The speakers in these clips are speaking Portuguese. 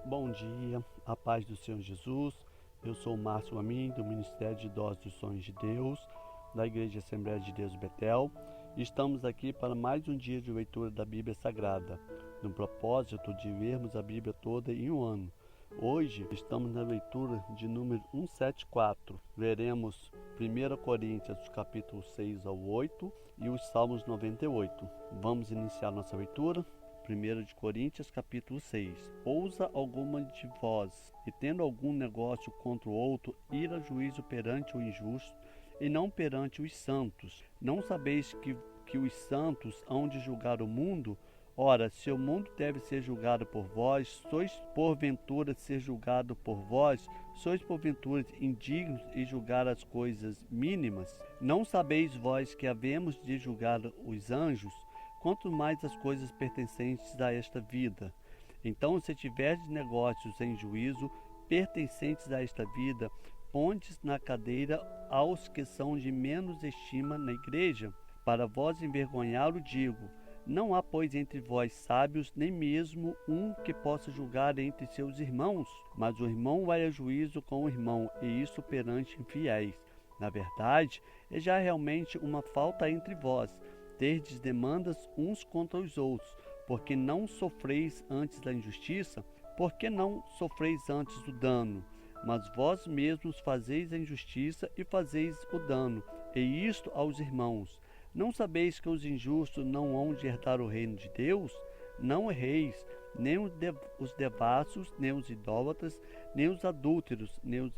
Bom dia, a paz do Senhor Jesus. Eu sou o Márcio Amin, do Ministério de Doses dos Sonhos de Deus, da Igreja Assembleia de Deus Betel. Estamos aqui para mais um dia de leitura da Bíblia Sagrada, no propósito de lermos a Bíblia toda em um ano. Hoje estamos na leitura de número 174. Veremos 1 Coríntios, capítulo 6 ao 8 e os Salmos 98. Vamos iniciar nossa leitura. 1 de Coríntios, capítulo 6. Ousa alguma de vós, e tendo algum negócio contra o outro, ir a juízo perante o injusto, e não perante os santos. Não sabeis que os santos hão de julgar o mundo? Ora, se o mundo deve ser julgado por vós, sois porventura ser julgado por vós? Sois porventura indignos de julgar as coisas mínimas? Não sabeis vós que havemos de julgar os anjos? Quanto mais as coisas pertencentes a esta vida. Então, se tiverdes negócios em juízo, pertencentes a esta vida, pondes na cadeira aos que são de menos estima na igreja. Para vós envergonhá-lo digo, não há, pois, entre vós sábios, nem mesmo um que possa julgar entre seus irmãos, mas o irmão vai a juízo com o irmão, e isso perante infiéis. Na verdade, é já realmente uma falta entre vós, terdes demandas uns contra os outros, porque não sofreis antes da injustiça? Porque não sofreis antes o dano? Mas vós mesmos fazeis a injustiça e fazeis o dano, e isto aos irmãos. Não sabeis que os injustos não hão de herdar o reino de Deus? Não erreis, nem os devassos, nem os idólatras, nem os adúlteros, nem os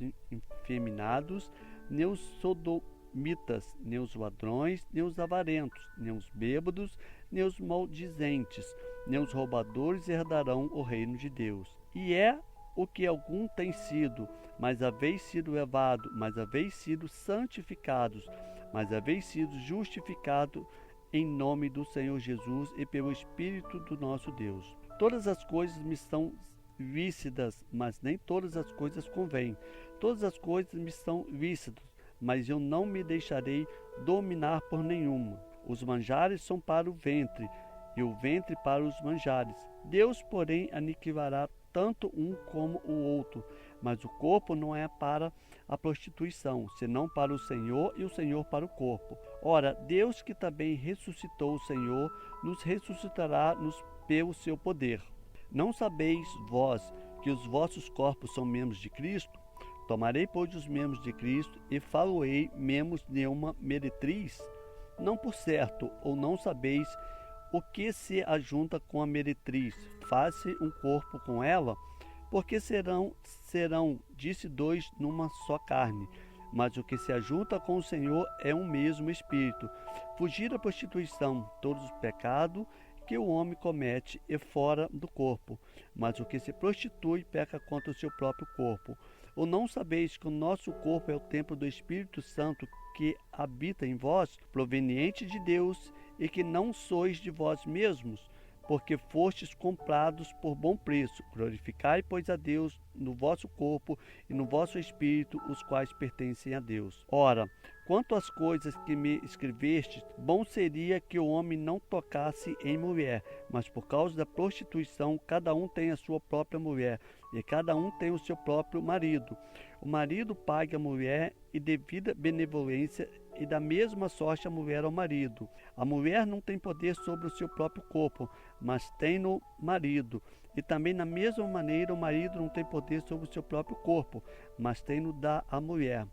efeminados, nem os sodomitas, nem os ladrões, nem os avarentos, nem os bêbados, nem os maldizentes, nem os roubadores herdarão o reino de Deus. E é o que algum tem sido, mas haveis sido levado, mas haveis sido santificados, mas haveis sido justificado em nome do Senhor Jesus e pelo Espírito do nosso Deus. Todas as coisas me são lícitas, mas nem todas as coisas convêm. Todas as coisas me são lícitas, mas eu não me deixarei dominar por nenhuma. Os manjares são para o ventre, e o ventre para os manjares. Deus, porém, aniquilará tanto um como o outro, mas o corpo não é para a prostituição, senão para o Senhor, e o Senhor para o corpo. Ora, Deus, que também ressuscitou o Senhor, nos ressuscitará pelo seu poder. Não sabeis vós que os vossos corpos são membros de Cristo? Tomarei, pois, os membros de Cristo e faloei membros de uma meretriz? Não por certo, ou não sabeis o que se ajunta com a meretriz? Faz-se um corpo com ela? Porque serão, disse dois numa só carne. Mas o que se ajunta com o Senhor é um mesmo Espírito. Fugir da prostituição, todos os pecados que o homem comete é fora do corpo, mas o que se prostitui peca contra o seu próprio corpo. Ou não sabeis que o nosso corpo é o templo do Espírito Santo que habita em vós, proveniente de Deus, e que não sois de vós mesmos, porque fostes comprados por bom preço? Glorificai, pois, a Deus no vosso corpo e no vosso espírito, os quais pertencem a Deus. Ora, quanto às coisas que me escrevestes, bom seria que o homem não tocasse em mulher, mas por causa da prostituição, cada um tem a sua própria mulher, e cada um tem o seu próprio marido. O marido pague a mulher e devida benevolência, e da mesma sorte a mulher ao marido. A mulher não tem poder sobre o seu próprio corpo, mas tem no marido. E também, da mesma maneira, o marido não tem poder sobre o seu próprio corpo, mas tem no da a mulher.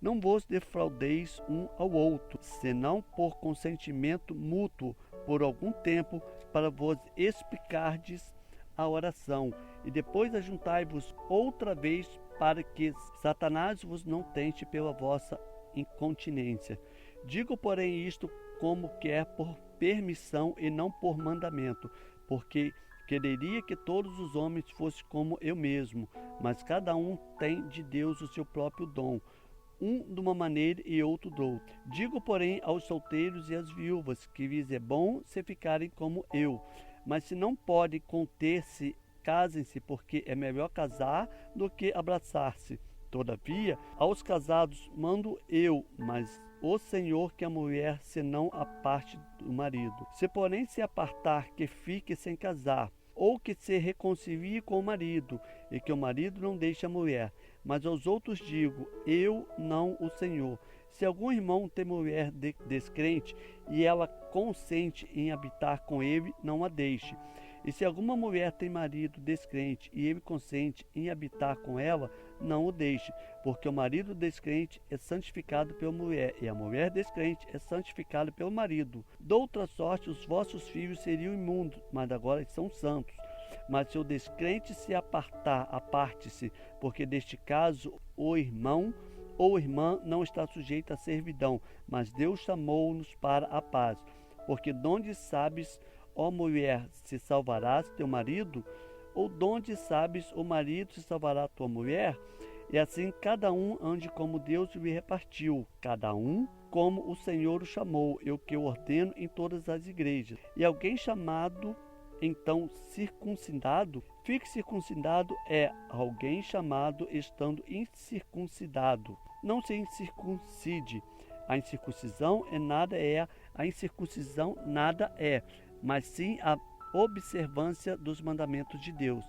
Não vos defraudeis um ao outro, senão por consentimento mútuo, por algum tempo, para vos explicardes a oração, e depois ajuntai-vos outra vez, para que Satanás vos não tente pela vossa incontinência. Digo, porém, isto como quer por permissão e não por mandamento, porque quereria que todos os homens fossem como eu mesmo, mas cada um tem de Deus o seu próprio dom, um de uma maneira e outro de outra. Digo, porém, aos solteiros e às viúvas, que lhes é bom se ficarem como eu, mas se não podem conter-se, casem-se, porque é melhor casar do que abraçar-se. Todavia, aos casados mando eu, mas o Senhor, que a mulher senão a parte do marido. Se porém se apartar, que fique sem casar, ou que se reconcilie com o marido, e que o marido não deixe a mulher. Mas aos outros digo, eu não o Senhor. Se algum irmão tem mulher descrente, e ela consente em habitar com ele, não a deixe. E se alguma mulher tem marido descrente, e ele consente em habitar com ela, não o deixe, porque o marido descrente é santificado pela mulher, e a mulher descrente é santificada pelo marido. De outra sorte, os vossos filhos seriam imundos, mas agora são santos. Mas se o descrente se apartar, aparte-se, porque neste caso o irmão ou irmã não está sujeito à servidão, mas Deus chamou-nos para a paz. Porque donde sabes, ó mulher, se salvarás teu marido? Ou donde sabes, o marido, se salvará tua mulher? E assim cada um ande como Deus lhe repartiu, cada um como o Senhor o chamou, eu que o ordeno em todas as igrejas. E alguém chamado, então circuncidado, fique circuncidado, é alguém chamado estando incircuncidado. Não se incircuncide. A incircuncisão a incircuncisão nada é, mas sim a observância dos mandamentos de Deus.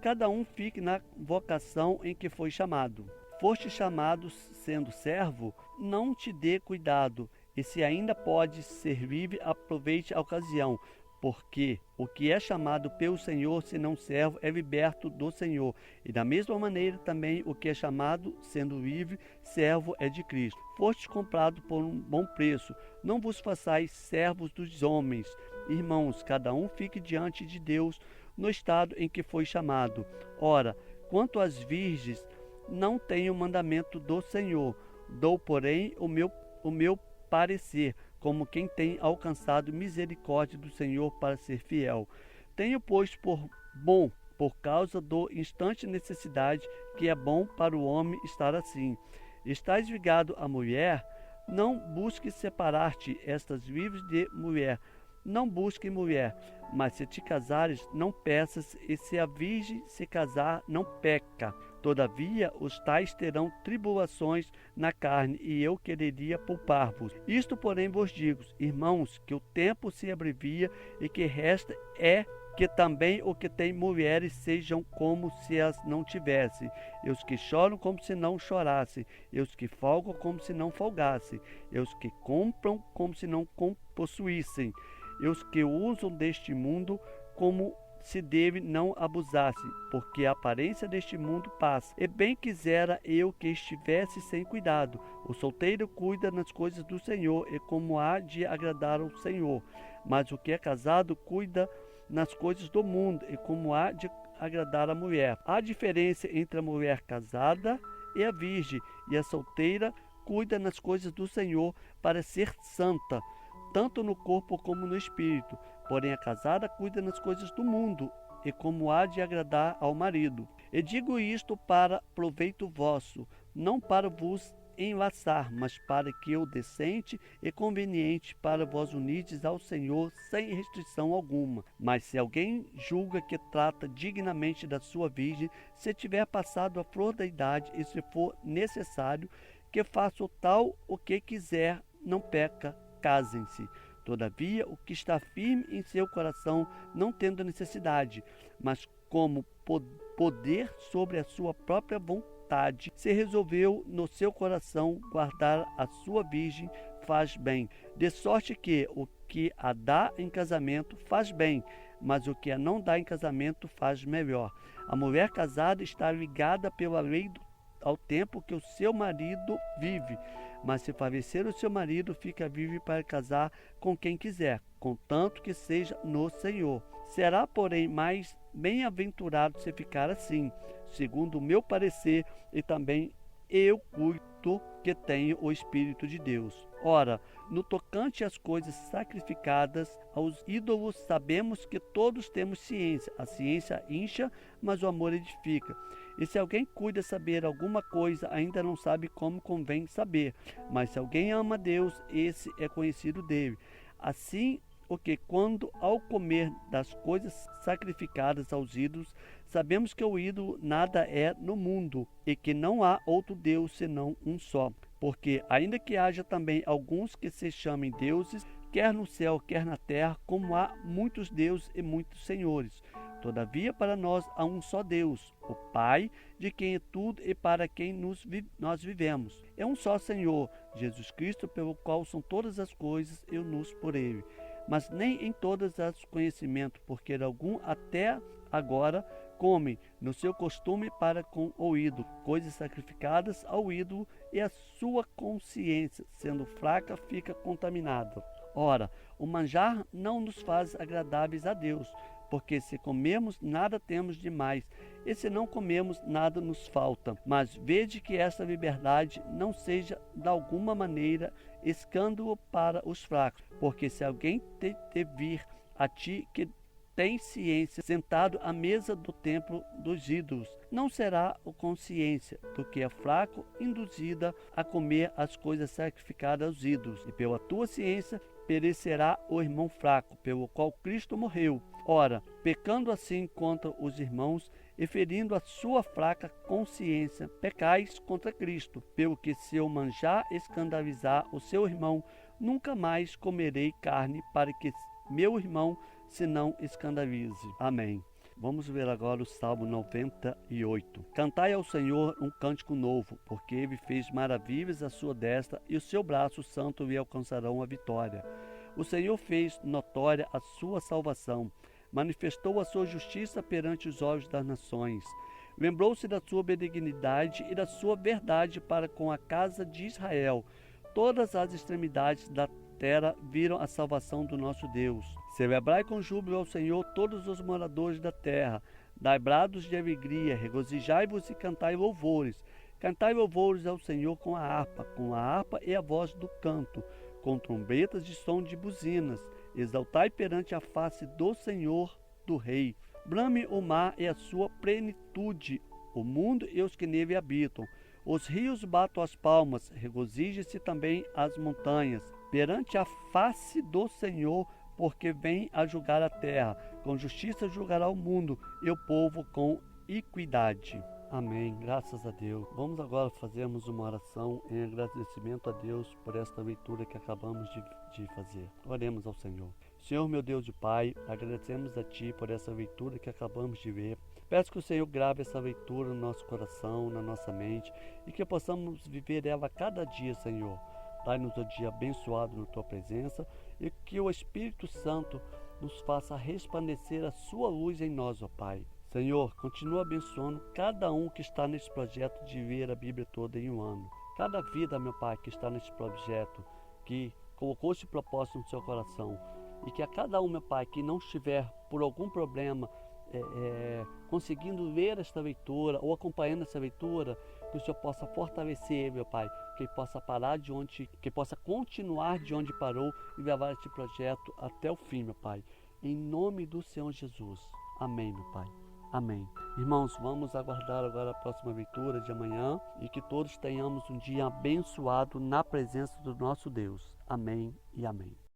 Cada um fique na vocação em que foi chamado. Foste chamado sendo servo, não te dê cuidado, e se ainda pode servir, aproveite a ocasião, porque o que é chamado pelo Senhor, se não servo, é liberto do Senhor. E da mesma maneira também o que é chamado, sendo livre, servo é de Cristo. Foste comprado por um bom preço, não vos façais servos dos homens. Irmãos, cada um fique diante de Deus no estado em que foi chamado. Ora, quanto às virgens, não tenho mandamento do Senhor, dou, porém, o meu parecer, como quem tem alcançado misericórdia do Senhor para ser fiel. Tenho, pois, por bom, por causa do instante necessidade, que é bom para o homem estar assim. Estás ligado à mulher? Não busque separar-te estas vives de mulher. Não busque mulher, mas se te casares, não peças, e se a virgem se casar, não peca. Todavia, os tais terão tribulações na carne, e eu quereria poupar-vos. Isto, porém, vos digo, irmãos, que o tempo se abrevia, e que resta é que também o que tem mulheres sejam como se as não tivessem, e os que choram como se não chorassem, e os que folgam como se não folgassem, e os que compram como se não possuíssem, e os que usam deste mundo como se dele não abusasse, porque a aparência deste mundo passa. E bem quisera eu que estivesse sem cuidado. O solteiro cuida nas coisas do Senhor, e como há de agradar ao Senhor. Mas o que é casado cuida nas coisas do mundo, e como há de agradar a mulher. Há diferença entre a mulher casada e a virgem, e a solteira cuida nas coisas do Senhor para ser santa, tanto no corpo como no espírito. Porém a casada cuida nas coisas do mundo, e como há de agradar ao marido. E digo isto para proveito vosso, não para vos enlaçar, mas para que o decente e conveniente para vós unides ao Senhor sem restrição alguma. Mas se alguém julga que trata dignamente da sua virgem, se tiver passado a flor da idade, e se for necessário que faça o tal o que quiser, não peca, casem-se. Todavia, o que está firme em seu coração, não tendo necessidade, mas como poder sobre a sua própria vontade, se resolveu no seu coração guardar a sua virgem, faz bem. De sorte que o que a dá em casamento faz bem, mas o que a não dá em casamento faz melhor. A mulher casada está ligada pela lei ao tempo que o seu marido vive. Mas se falecer o seu marido, fica vive para casar com quem quiser, contanto que seja no Senhor. Será, porém, mais bem-aventurado se ficar assim, segundo o meu parecer, e também eu cuido que tenho o Espírito de Deus. Ora, no tocante às coisas sacrificadas aos ídolos, sabemos que todos temos ciência. A ciência incha, mas o amor edifica. E se alguém cuida saber alguma coisa, ainda não sabe como convém saber. Mas se alguém ama Deus, esse é conhecido dele. Assim, o que quando ao comer das coisas sacrificadas aos ídolos, sabemos que o ídolo nada é no mundo, e que não há outro Deus senão um só. Porque, ainda que haja também alguns que se chamem deuses, quer no céu, quer na terra, como há muitos deuses e muitos senhores. Todavia, para nós há um só Deus, o Pai, de quem é tudo e para quem nós vivemos. É um só Senhor, Jesus Cristo, pelo qual são todas as coisas e nos por Ele. Mas nem em todas as conhecimento, porque algum até agora come no seu costume para com o ídolo, coisas sacrificadas ao ídolo, e a sua consciência, sendo fraca, fica contaminada. Ora, o manjar não nos faz agradáveis a Deus, porque se comemos, nada temos de mais, e se não comemos, nada nos falta. Mas vede que esta liberdade não seja de alguma maneira escândalo para os fracos, porque se alguém te vir a ti que tem ciência, sentado à mesa do templo dos ídolos, não será o consciência do que é fraco induzida a comer as coisas sacrificadas aos ídolos, e pela tua ciência perecerá o irmão fraco, pelo qual Cristo morreu. Ora, pecando assim contra os irmãos e ferindo a sua fraca consciência, pecais contra Cristo, pelo que se eu manjar escandalizar o seu irmão, nunca mais comerei carne para que meu irmão se não escandalize. Amém. Vamos ver agora o Salmo 98. Cantai ao Senhor um cântico novo, porque Ele fez maravilhas à sua destra e o seu braço santo lhe alcançarão a vitória. O Senhor fez notória a sua salvação, manifestou a sua justiça perante os olhos das nações. Lembrou-se da sua benignidade e da sua verdade para com a casa de Israel. Todas as extremidades da terra viram a salvação do nosso Deus. Celebrai com júbilo ao Senhor todos os moradores da terra. Dai brados de alegria, regozijai-vos e cantai louvores. Cantai louvores ao Senhor com a harpa e a voz do canto, com trombetas de som de buzinas. Exaltai perante a face do Senhor, do Rei. Brame o mar e a sua plenitude, o mundo e os que nele habitam. Os rios batam as palmas, regozije-se também as montanhas, perante a face do Senhor, porque vem a julgar a terra. Com justiça julgará o mundo e o povo com equidade. Amém. Graças a Deus. Vamos agora fazermos uma oração em agradecimento a Deus por esta leitura que acabamos de fazer. Oremos ao Senhor. Senhor, meu Deus e Pai, agradecemos a Ti por essa leitura que acabamos de ver. Peço que o Senhor grave essa leitura no nosso coração, na nossa mente, e que possamos viver ela cada dia, Senhor. Dai-nos o dia abençoado na Tua presença e que o Espírito Santo nos faça resplandecer a Sua luz em nós, ó Pai. Senhor, continua abençoando cada um que está nesse projeto de ler a Bíblia toda em um ano. Cada vida, meu Pai, que está nesse projeto, que colocou esse propósito no seu coração, e que a cada um, meu Pai, que não estiver por algum problema conseguindo ler esta leitura ou acompanhando essa leitura, que o Senhor possa fortalecer, meu Pai, que ele possa que possa continuar de onde parou e levar este projeto até o fim, meu Pai. Em nome do Senhor Jesus. Amém, meu Pai. Amém. Irmãos, vamos aguardar agora a próxima leitura de amanhã e que todos tenhamos um dia abençoado na presença do nosso Deus. Amém e amém.